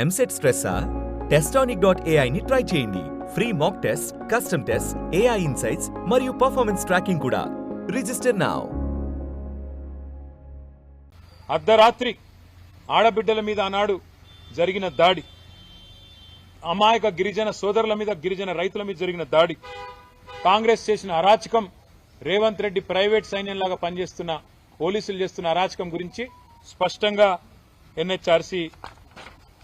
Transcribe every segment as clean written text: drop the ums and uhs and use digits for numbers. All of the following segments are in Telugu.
ఎంసెట్ స్ట్రెస్సా? Testonic.ai ని ట్రై చేయండి. Free mock test, custom test, AI insights మరియు పర్ఫార్మెన్స్ ట్రాకింగ్ కూడా. Register now. అర్ధరాత్రి ఆడబిడ్డల మీద ఆనాడు జరిగిన దాడి, అమాయక గిరిజన సోదరుల మీద, గిరిజన రైతుల మీద జరిగిన దాడి, కాంగ్రెస్ చేసిన అరాచకం, రేవంత్ రెడ్డి ప్రైవేట్ సైన్యంలాగా పనిచేస్తున్న పోలీసులు చేస్తున్న అరాచకం గురించి స్పష్టంగా ఎన్హెచ్ఆర్సీ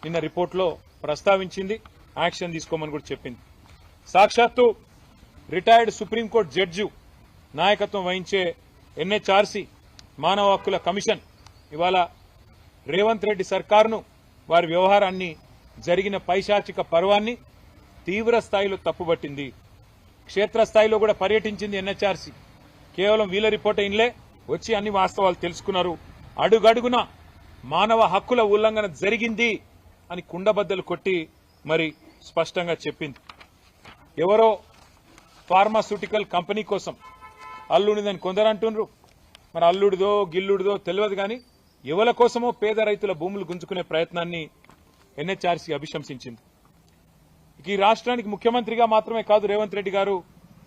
నిన్న రిపోర్ట్లో ప్రస్తావించింది. యాక్షన్ తీసుకోమని కూడా చెప్పింది. సాక్షాత్తు రిటైర్డ్ సుప్రీంకోర్టు జడ్జి నాయకత్వం వహించే ఎన్హెచ్ఆర్సీ మానవ హక్కుల కమిషన్ ఇవాళ రేవంత్ రెడ్డి సర్కారును, వారి వ్యవహారాన్ని, జరిగిన పైశాచిక పర్వాన్ని తీవ్ర స్థాయిలో తప్పుబట్టింది. క్షేత్రస్థాయిలో కూడా పర్యటించింది ఎన్హెచ్ఆర్సీ. కేవలం వీళ్ళ రిపోర్ట్ అయినలే వచ్చి అన్ని వాస్తవాలు తెలుసుకున్నారు. అడుగడుగున మానవ హక్కుల ఉల్లంఘన జరిగింది అని కుండబద్దలు కొట్టి మరి స్పష్టంగా చెప్పింది. ఎవరో ఫార్మాస్యూటికల్ కంపెనీ కోసం అల్లుడిదని కొందరు అంటున్నారు. మరి అల్లుడిదో గిల్లుడిదో తెలియదు, కానీ ఎవల కోసమో పేద రైతుల భూములు గుంజుకునే ప్రయత్నాన్ని ఎన్హెచ్ఆర్సీ అభిశంసించింది. ఈ రాష్ట్రానికి ముఖ్యమంత్రిగా మాత్రమే కాదు రేవంత్ రెడ్డి గారు,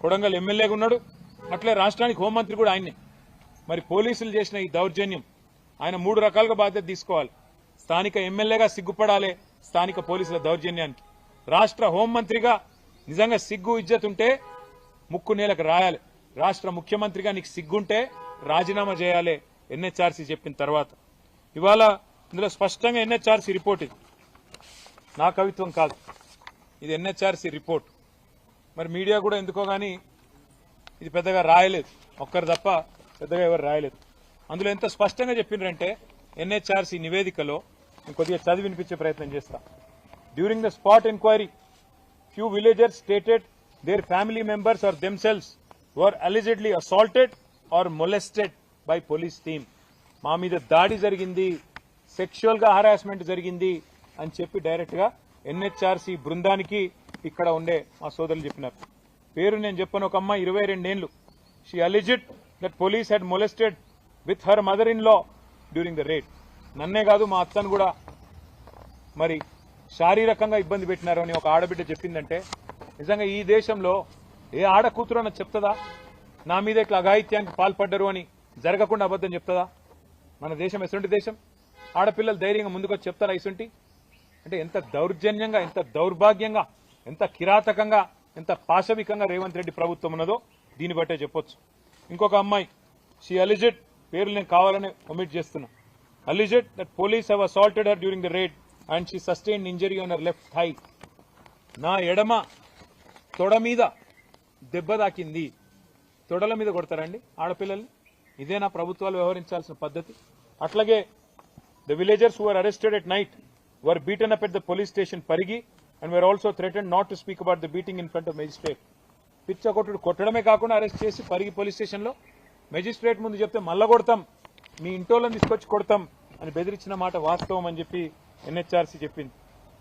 కొడంగల్ ఎమ్మెల్యేగా ఉన్నాడు. అట్లే రాష్ట్రానికి హోంమంత్రి కూడా ఆయనే. మరి పోలీసులు చేసిన ఈ దౌర్జన్యం ఆయన 3 రకాలుగా బాధ్యత తీసుకోవాలి. స్థానిక ఎమ్మెల్యేగా సిగ్గుపడాలి స్థానిక పోలీసుల దౌర్జన్యానికి. రాష్ట్ర హోంమంత్రిగా నిజంగా సిగ్గు ఇజ్జత్ ఉంటే ముక్కు నేలకు రాయాలి. రాష్ట్ర ముఖ్యమంత్రిగా నీకు సిగ్గుంటే రాజీనామా చేయాలి ఎన్హెచ్ఆర్సీ చెప్పిన తర్వాత. ఇవాళ ఇందులో స్పష్టంగా ఎన్హెచ్ఆర్సీ రిపోర్ట్, ఇది నా కవిత్వం కాదు, ఇది ఎన్హెచ్ఆర్సీ రిపోర్ట్. మరి మీడియా కూడా ఎందుకో గానీ ఇది పెద్దగా రాయలేదు, ఒక్కరు తప్ప పెద్దగా ఎవరు రాయలేదు. అందులో ఎంత స్పష్టంగా చెప్పిండ్రంటే ఎన్హెచ్ఆర్సీ నివేదికలో, నేను కొద్దిగా చదివి వినిపించే ప్రయత్నం చేస్తా. During the spot enquiry, few villagers stated their family members or themselves were allegedly assaulted or molested by police team. మా మీద దాడి జరిగింది, సెక్షువల్ గా హరాస్మెంట్ జరిగింది అని చెప్పి డైరెక్ట్ గా ఎన్హెచ్ఆర్సీ బృందానికి ఇక్కడ ఉండే మా సోదరులు చెప్పినారు. పేరు నేను చెప్పను. ఒక అమ్మాయి 22 ఏళ్లు. She alleged that police had molested with her mother in law during the raid. నన్నే కాదు మా అత్తను కూడా మరి శారీరకంగా ఇబ్బంది పెట్టినారు అని ఒక ఆడబిడ్డ చెప్పిందంటే, నిజంగా ఈ దేశంలో ఏ ఆడ కూతురు అన్న చెప్తుందా నా మీద ఇట్లా అఘాయిత్యానికి పాల్పడ్డరు అని జరగకుండా అబద్ధం చెప్తుందా? మన దేశం ఎటువంటి దేశం? ఆడపిల్లలు ధైర్యంగా ముందుకొచ్చి చెప్తారా ఇసుంటి? అంటే ఎంత దౌర్జన్యంగా, ఎంత దౌర్భాగ్యంగా, ఎంత కిరాతకంగా, ఎంత పాశవికంగా రేవంత్ రెడ్డి ప్రభుత్వం ఉన్నదో దీన్ని బట్టే చెప్పొచ్చు. ఇంకొక అమ్మాయి, షీ అలిజెడ్, పేర్లు నేను కావాలని ఒమిట్ చేస్తున్నా, alleged that police have assaulted her during the raid and she sustained injury on her left thigh. నా ఎడమ తొడ మీద దెబ్బ తాకింది. తొడల మీద కొడతారండి ఆడపిల్లల్ని? ఇదేనా ప్రభుత్వాలు వ్యవహరించాల్సిన పద్ధతి? అట్లాగే the villagers who were arrested at night were beaten up at the police station Parigi and were also threatened not to speak about the beating in front of magistrate. పిచ్చ కొట్టుడు కొట్టడమే కాకుండా అరెస్ట్ చేసి పరిగి పోలీస్ స్టేషన్ లో మెజిస్ట్రేట్ ముందు చెప్తే మళ్ళా కొడతాం, మీ ఇంటోళ్ళని తీసుకొచ్చి కొడతాం అని బెదిరించిన మాట వాస్తవం అని చెప్పి ఎన్హెచ్ఆర్సీ చెప్పింది.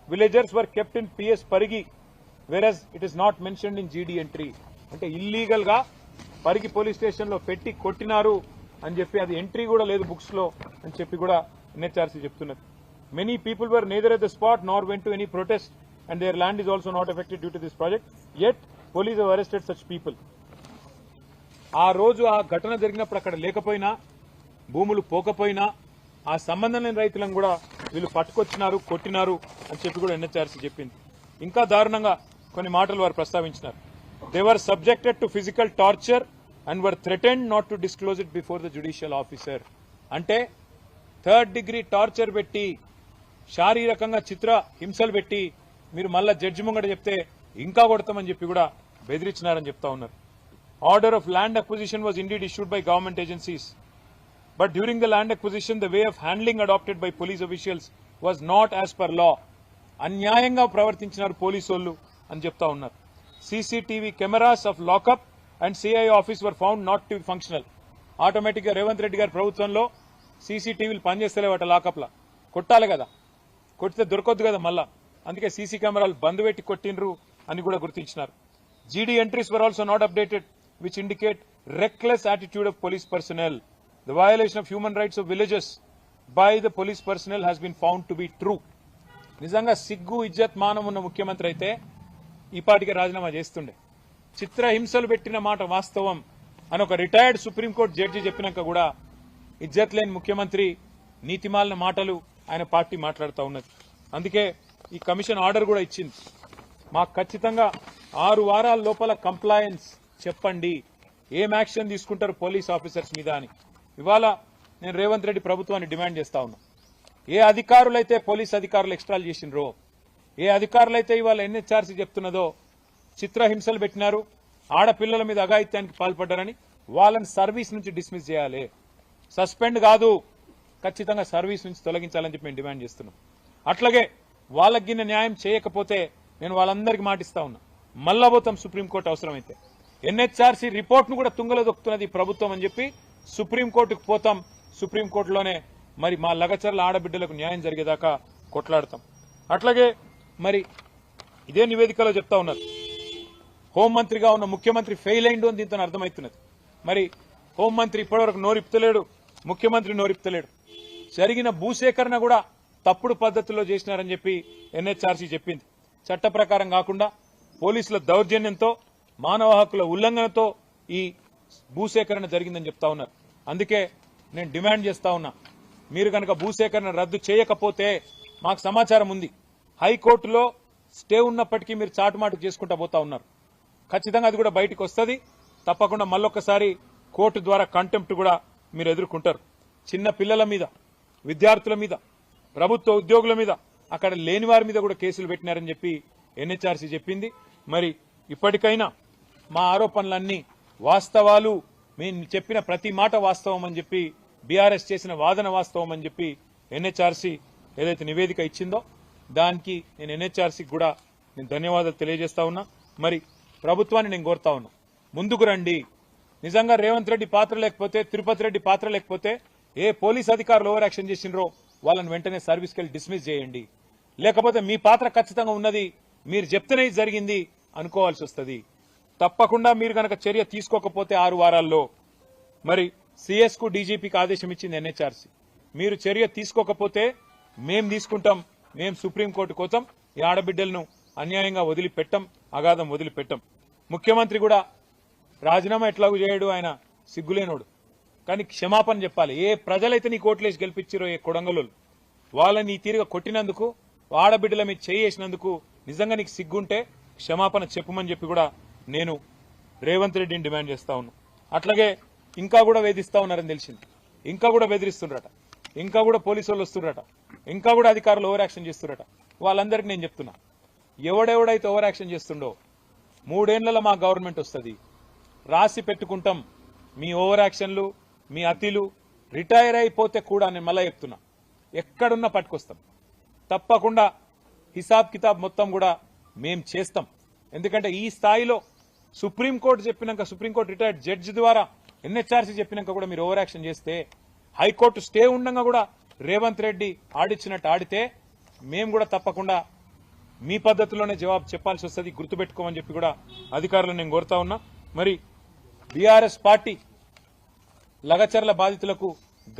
Villagers were kept in PS Parigi whereas it is not mentioned in GD entry. అంటే ఇల్లీగల్ గా పరిగి పోలీస్ స్టేషన్ లో పెట్టి కొట్టినారు అని చెప్పి అది ఎంట్రీ కూడా లేదు బుక్స్ లో అని చెప్పి కూడా ఎన్హెచ్ఆర్సీ చెప్తున్నది. Many people were neither at the spot nor went to any protest and their land is also not affected due to this project. Yet, police have arrested such people. ఆ రోజు ఆ ఘటన జరిగినప్పుడు అక్కడ లేకపోయినా, భూములు పోకపోయినా, ఆ సంబంధం లేని రైతులను కూడా వీళ్ళు పట్టుకొచ్చినారు, కొట్టినారు అని చెప్పి కూడా ఎన్హెచ్ఆర్సీ చెప్పింది. ఇంకా దారుణంగా కొన్ని మాటలు వారు ప్రస్తావించినారు. They were subjected to physical torture and were threatened not to disclose it before the judicial officer. అంటే 3rd degree టార్చర్ పెట్టి, శారీరకంగా చిత్ర హింసలు పెట్టి మీరు మళ్ళా జడ్జి ముంగట చెప్తే ఇంకా కొడతామని చెప్పి కూడా బెదిరించినారని చెప్తా ఉన్నారు. Order of land acquisition was indeed issued by government agencies, but during the land acquisition the way of handling adopted by police officials was not as per law. అన్యాయంగా ప్రవర్తించినారు పోలీసోళ్లు అని చెప్తా ఉన్నారు. CCTV cameras of lockup and CI office were found not to be functional. Automatic గా రేవంత్ రెడ్డి గారి ప్రభుత్వంలో సీసీటీవీలు పనిచేస్తలేవట లాకప్లా. కొట్టాలి కదా, కొట్టితే దొరకొద్దు కదా మళ్ళా, అందుకే సీసీ కెమెరాలు బంద్ పెట్టి కొట్టిండ్రు అని కూడా గుర్తించినారు. GD entries were also not updated which indicate reckless attitude of police personnel. The violation of human rights of villages by the police personnel has been found to be true. నిజంగా సిగ్గు ఇజ్జత్ మానం ఉన్న ముఖ్యమంత్రి అయితే ఈ పాటికి రాజీనామా చేస్తుండే. చిత్రహింసలు పెట్టిన మాట వాస్తవం అని ఒక రిటైర్డ్ సుప్రీంకోర్టు జడ్జి చెప్పినాక కూడా ఇజ్జత్ లేని ముఖ్యమంత్రి నీతిమాలిన మాటలు ఆయన పార్టీ మాట్లాడుతూ ఉన్నది. అందుకే ఈ కమిషన్ ఆర్డర్ కూడా ఇచ్చింది. మాకు ఖచ్చితంగా 6 వారాల లోపల కంప్లయన్స్ చెప్పండి, ఏం యాక్షన్ తీసుకుంటారు పోలీస్ ఆఫీసర్స్ మీద అని. ఇవాళ నేను రేవంత్ రెడ్డి ప్రభుత్వాన్ని డిమాండ్ చేస్తా ఉన్నా. ఏ అధికారులైతే పోలీస్ అధికారులు ఎక్స్ట్రాల్ చేసినరో, ఏ అధికారులైతే ఇవాళ ఎన్హెచ్ఆర్సీ చెప్తున్నదో చిత్రహింసలు పెట్టినారు, ఆడపిల్లల మీద అఘాయిత్యానికి పాల్పడ్డారని వాళ్ళని సర్వీస్ నుంచి డిస్మిస్ చేయాలి. సస్పెండ్ కాదు, ఖచ్చితంగా సర్వీస్ నుంచి తొలగించాలని చెప్పి మేము డిమాండ్ చేస్తున్నాం. అట్లాగే వాళ్ళకి గిన్న న్యాయం చేయకపోతే నేను వాళ్ళందరికీ మాటిస్తా ఉన్నా, మళ్ళా పోతాం సుప్రీంకోర్టు అవసరమైతే. ఎన్హెచ్ఆర్సీ రిపోర్ట్ను కూడా తుంగలో దొక్కుతున్నది ప్రభుత్వం అని చెప్పి సుప్రీంకోర్టుకు పోతాం. సుప్రీంకోర్టులోనే మరి మా లగచర్ల ఆడబిడ్డలకు న్యాయం జరిగేదాకా కొట్లాడతాం. అట్లాగే మరి ఇదే నివేదికలో చెప్తా ఉన్నారు, హోంమంత్రిగా ఉన్న ముఖ్యమంత్రి ఫెయిల్ అయిండు అని దీంతో అర్థమవుతున్నది. మరి హోంమంత్రి ఇప్పటివరకు నోరిపుతలేడు, ముఖ్యమంత్రి నోరిపుతలేడు. జరిగిన భూసేకరణ కూడా తప్పుడు పద్ధతుల్లో చేసినారని చెప్పి ఎన్హెచ్ఆర్సీ చెప్పింది. చట్ట ప్రకారం కాకుండా పోలీసుల దౌర్జన్యంతో, మానవ హక్కుల ఉల్లంఘనతో ఈ భూసేకరణ జరిగిందని చెప్తా ఉన్నారు. అందుకే నేను డిమాండ్ చేస్తా ఉన్నా, మీరు కనుక భూసేకరణ రద్దు చేయకపోతే, మాకు సమాచారం ఉంది హైకోర్టులో స్టే ఉన్నప్పటికీ మీరు చాటుమాటు చేసుకుంటా పోతా ఉన్నారు. ఖచ్చితంగా అది కూడా బయటకు వస్తుంది. తప్పకుండా మళ్ళొక్కసారి కోర్టు ద్వారా కంటెంప్ట్ కూడా మీరు ఎదుర్కొంటారు. చిన్న పిల్లల మీద, విద్యార్థుల మీద, ప్రభుత్వ ఉద్యోగుల మీద, అక్కడ లేని వారి మీద కూడా కేసులు పెట్టినారని చెప్పి ఎన్హెచ్ఆర్సీ చెప్పింది. మరి ఇప్పటికైనా మా ఆరోపణలన్నీ వాస్తవాలు, మేము చెప్పిన ప్రతి మాట వాస్తవం అని చెప్పి, బీఆర్ఎస్ చేసిన వాదన వాస్తవం అని చెప్పి ఎన్హెచ్ఆర్సీ ఏదైతే నివేదిక ఇచ్చిందో దానికి నేను ఎన్హెచ్ఆర్సీకి కూడా నేను ధన్యవాదాలు తెలియజేస్తా ఉన్నా. మరి ప్రభుత్వాన్ని నేను కోరుతా ఉన్నా, ముందుకు రండి. నిజంగా రేవంత్ రెడ్డి పాత్ర లేకపోతే, తిరుపతి రెడ్డి పాత్ర లేకపోతే, ఏ పోలీస్ అధికారులు ఓవర్ యాక్షన్ చేసినరో వాళ్ళని వెంటనే సర్వీస్కి వెళ్ళి డిస్మిస్ చేయండి. లేకపోతే మీ పాత్ర ఖచ్చితంగా ఉన్నది, మీరు చెప్తేనే జరిగింది అనుకోవాల్సి వస్తుంది. తప్పకుండా మీరు కనుక చర్య తీసుకోకపోతే 6 వారాల్లో మరి సిఎస్ కు డీజీపీకి ఆదేశం ఇచ్చింది ఎన్హెచ్ఆర్సీ. మీరు చర్య తీసుకోకపోతే మేం తీసుకుంటాం, మేం సుప్రీంకోర్టు కోసం ఈ ఆడబిడ్డలను అన్యాయంగా వదిలిపెట్టం, అగాధం వదిలిపెట్టం. ముఖ్యమంత్రి కూడా రాజీనామా ఎట్లాగూ చేయడు, ఆయన సిగ్గులేనోడు. కానీ క్షమాపణ చెప్పాలి. ఏ ప్రజలైతే నీ కోట్లేసి గెలిపించారో, ఏ కొడంగలు వాళ్ళని తీరుగా కొట్టినందుకు, ఆడబిడ్డల మీద చేసినందుకు నిజంగా నీకు సిగ్గుంటే క్షమాపణ చెప్పమని చెప్పి కూడా నేను రేవంత్ రెడ్డిని డిమాండ్ చేస్తా ఉన్నా. అట్లాగే ఇంకా కూడా వేధిస్తా ఉన్నారని తెలిసింది, ఇంకా కూడా బెదిరిస్తుండ్రట, ఇంకా కూడా పోలీసు వాళ్ళు వస్తుండ్రట, ఇంకా కూడా అధికారులు ఓవర్ యాక్షన్ చేస్తుండ్రట. వాళ్ళందరికీ నేను చెప్తున్నా, ఎవడెవడైతే ఓవర్ యాక్షన్ చేస్తుండో 3 ఏళ్లలో మా గవర్నమెంట్ వస్తుంది, రాసి పెట్టుకుంటాం. మీ ఓవర్ యాక్షన్లు, మీ అతిలు రిటైర్ అయిపోతే కూడా నేను మళ్ళా చెప్తున్నా, ఎక్కడున్నా పట్టుకొస్తాం. తప్పకుండా హిసాబ్ కితాబ్ మొత్తం కూడా మేం చేస్తాం. ఎందుకంటే ఈ స్థాయిలో సుప్రీంకోర్టు చెప్పినాక, సుప్రీంకోర్టు రిటైర్డ్ జడ్జి ద్వారా ఎన్హెచ్ఆర్సీ చెప్పినాక కూడా మీరు ఓవర్ యాక్షన్ చేస్తే, హైకోర్టు స్టే ఉండగా కూడా రేవంత్ రెడ్డి ఆడిచ్చినట్టు ఆడితే మేము కూడా తప్పకుండా మీ పద్ధతిలోనే జవాబు చెప్పాల్సి వస్తుంది, గుర్తుపెట్టుకోమని చెప్పి కూడా అధికారులను నేను కోరుతా ఉన్నా. మరి బీఆర్ఎస్ పార్టీ లగచర్ల బాధితులకు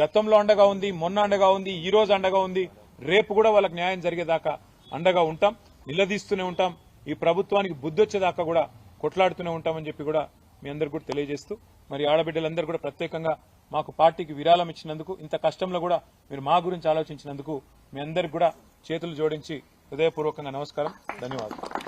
గతంలో అండగా ఉంది, మొన్న అండగా ఉంది, ఈ రోజు అండగా ఉంది, రేపు కూడా వాళ్ళకి న్యాయం జరిగేదాకా అండగా ఉంటాం, నిలదీస్తూనే ఉంటాం. ఈ ప్రభుత్వానికి బుద్ధి వచ్చేదాకా కూడా కొట్లాడుతూనే ఉంటామని చెప్పి కూడా మీ అందరికి కూడా తెలియజేస్తూ, మరి ఆడబిడ్డలందరూ కూడా ప్రత్యేకంగా మాకు పార్టీకి విరాళం ఇచ్చినందుకు, ఇంత కష్టంలో కూడా మీరు మా గురించి ఆలోచించినందుకు మీ అందరికి కూడా చేతులు జోడించి హృదయపూర్వకంగా నమస్కారం, ధన్యవాదాలు.